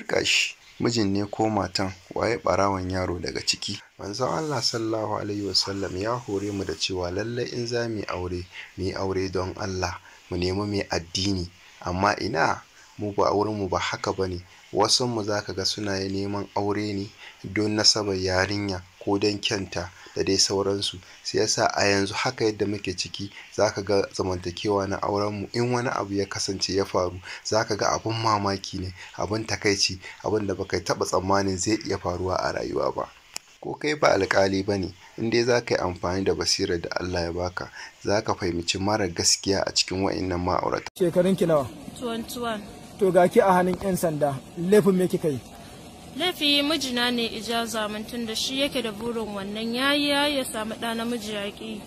Turka shi, mijin ne ko matan, waye ɓarawon yaro daga ciki? Manzon Allah sallallahu alaihi wasallam ya hore mu da cewa lallai in za mu yi aure don Allah, mu nemi mai addini. Amma ina, mu ba aurenmu ba haka ba ne. Wasunmu za ka ga suna neman aure ne don nasabar yarinya ko don kyanta da dai sauransu. Sai yasa a yanzu haka yadda muke ciki, za ka ga zamantakewa na aurenmu in wani abu ya kasance ya faru, za ka ga abin mamaki ne, abin takaici, abin da baka taɓa tsammanin zai iya faruwa a rayuwa ba. Ko kai ba alƙali ba ne, in dai za ka yi amfani da basirar da Allah ya baka, za ka fahimci mara gaskiya a cikin wa'innan ma'aurata. Shekarun ki nawa? 21. To ga ki a hannun 'yan sanda, laifin me kika yi? Laifi mijina ne ijaza min tun da shi yake da burin wannan yayi ya samu ɗa namiji yaƙi.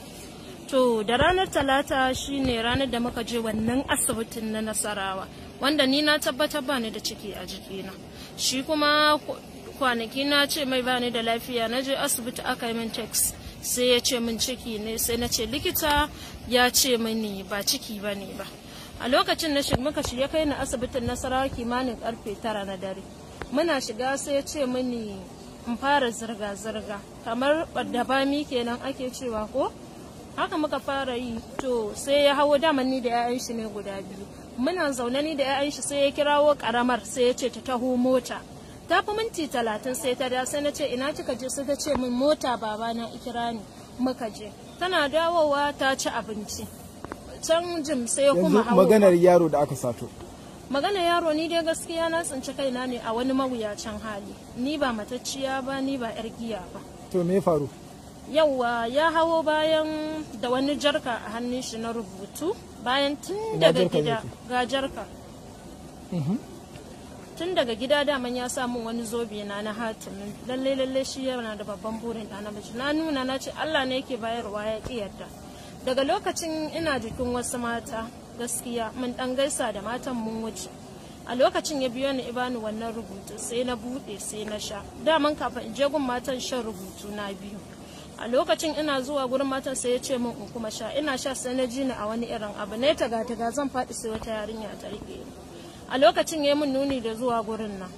To da ranar Talata shine ranar da muka je wannan asibitin na Nasarawa, wanda ni na tabbatar ba ni da ciki a jikina. Shi kuma kwanaki na ce mai bani da lafiya, na je asibiti aka yi min text sai ya ce min ciki ne, sai na ce likita ya ce mini ba ciki ba ne ba. A lokacin na muka ya kai ni asibitin Nasarawa kimanin karfe 9 na dare. Muna shiga sai ya ce mini in fara zirga-zirga, kamar ɓaddabami kenan ake cewa ko? Haka muka fara yi. To sai ya hawo daman ni da 'ya'yan shi ne guda biyu. Muna zaune ni da 'ya'yan shi sai ya kirawo karamar sai ya ce ta taho mota. Ta fi minti 30 sai ta da, sai na ce ina kika je, sai ta ce min mota babana ikira ni, muka je. Tana dawowa ta ci abinci. Can jim sai kuma hawo. Maganar yaro da aka sato. Maganar yaro ni dai gaskiya na tsinci kaina ne a wani mawuyacin hali. Ni ba matacciya ba, ni ba 'yar giya ba. To me faru? Yauwa ya hawo bayan da wani jarka a hannun shi na rubutu, bayan tun daga gida ga jarka. Tun daga gida daman ya samu wani zobe na hatimin lalle shi yana da babban burin ɗa namiji. Na nuna na ce Allah ne yake bayarwa ya ƙi yarda. Daga lokacin ina jikin wasu mata, gaskiya mun ɗan gaisa da matan mun wuce. A lokacin ya biyo ni ibani wannan rubutu, sai na buɗe sai na sha. Daman kafin in je gun matan shan rubutu na biyu. A lokacin ina zuwa gurin matan sai ya ce min in kuma sha, ina sha sai na ji ni a wani irin abu ne, taga zan faɗi sai wata yarinya ta rike ni. A lokacin ya min nuni da zuwa gurin nan,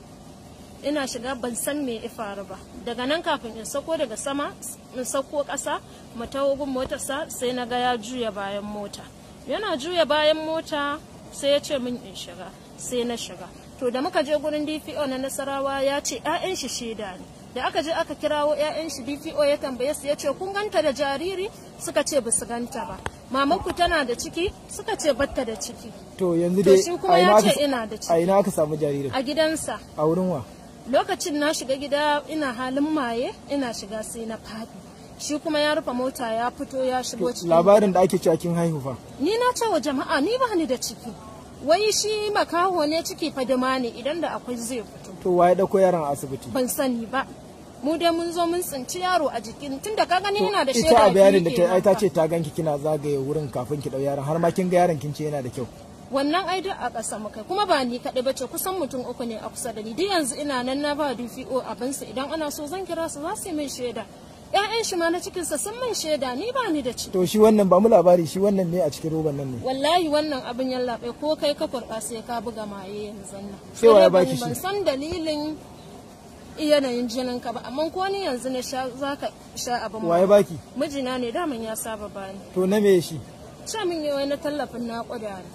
ina shiga ban san me ya faru ba. Daga nan kafin in sako daga sama in sako ƙasa mu taho gun motarsa, sai na ga ya juya bayan mota. Yana juya bayan mota sai ya ce min in shiga, sai na shiga. To da muka je gurin DPO na Nasarawa ya ce 'ya'yan shi shaida ne. Da aka je aka kirawo 'ya'yan shi, DPO ya tambaye su ya ce kun ganta da jariri? Suka ce ba su ganta ba. Mamanku tana da ciki? Suka ce batta da ciki. To yanzu dai shi kuma ya ce ina da ciki. A ina aka samu jaririn? A gidansa. A wurin wa? Lokacin na shiga gida ina halin maye, ina shiga sai na faɗi. Shi kuma ya rufe mota ya fito ya shigo cikin. Labarin da ake cewa kin haihu fa? Ni na ce wa jama'a ni ba ni da ciki. Wai shi makaho ne, ciki fadima ne, idan da akwai zai fito. To waye dauko yaron a asibiti? Ban sani ba. Mu dai mun zo mun tsinci yaro a jikin, tunda ka gani yana da shaida. Ita a bayanin da ta ai ta ce ta ganki kina zagaye wurin kafin ki dau yaron, har ma kin ga yaron kin ce yana da kyau. Wannan ai duk a ƙasa mukai, kuma ba ni kaɗai bace, kusan mutum 3 ne a kusa da ni. Duk yanzu ina nan na ba DPO abinsa, idan ana so zan kira su za su yi min shaida. 'Ya'yan shi ma na cikinsa sun min shaida, ni ba ni da ciki. To shi wannan ba mu labari, shi wannan ne a cikin roban nan ne? Wallahi wannan abin yallaɓai ko kai ka kurɓa sai ka buga maye yanzu nan. Sai wa ya baki shi? Ban san dalilin yanayin jinin ka ba, amma ko ni yanzu na sha zaka sha abin. Wa ya baki? Mijina ne, daman ya saba bani. To na me shi? Sha min yi wani tallafin naƙuda ne.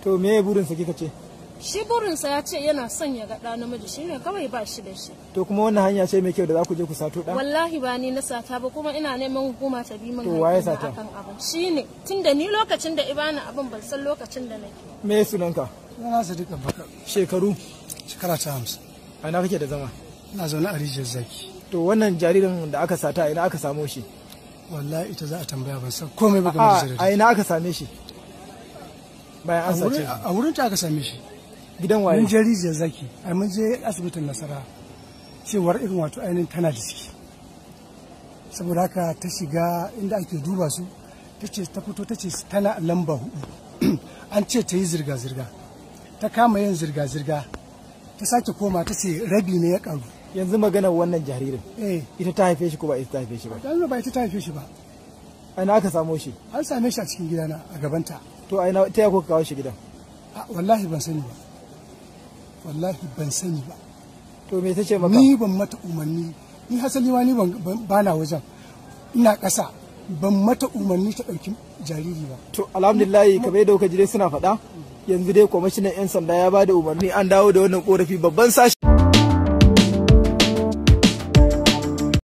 To me burinsa kika ce? Shi burinsa ya ce yana son ya ga ɗa namiji, shi ne kawai ba shi da shi. To kuma wannan hanya ce mai kyau da za ku je ku sato ɗa? Wallahi ba ni na sata ba, kuma ina neman hukuma ta bi min haƙƙina akan abin. Shi ne, tunda ni lokacin da ibana abin ban san lokacin da nake. Me sunanka? Sunana Sadiq Abubakar. Shekaru? Shekara ta 50. A ina kake da zama? Ina zaune a rijiyar Zaki. To wannan jaririn da aka sata ina aka samo shi? Wallahi ita za a tambaya, ban san komai ba game da jaririn. A ina aka same shi? Bayan an sace. A wurin ta aka same shi. Gidan waye? Mun je rijiyar Zaki, ai mun je asibitin Nasara. Cewar irin wato ainihin tana da ciki. Saboda haka ta shiga inda ake duba su, ta fito ta ce tana lamba 4. An ce ta yi zirga-zirga. Ta kama yin zirga-zirga. Ta sake koma ta ce rabi ne ya karu. Yanzu maganar wannan jaririn. Ita ta haife shi ko ba ita ta haife shi ba? Dan ba ita ta haife shi ba. Aina aka samo shi? An same shi a cikin gidana a gabanta. To aina ta yako kawo shi gidan? Wallahi ban sani ba. wallahi ban sani ba. To me ta ce maka? Ni ban mata umarni, ni hasali ma ni ba na wajen, ina ƙasa, ban mata umarni ta ɗauki jariri ba. To alhamdulillah kamar yadda kuka ji dai suna faɗa yanzu dai kwamishinan 'yan sanda ya ba da umarni an dawo da wannan korafi babban sashi.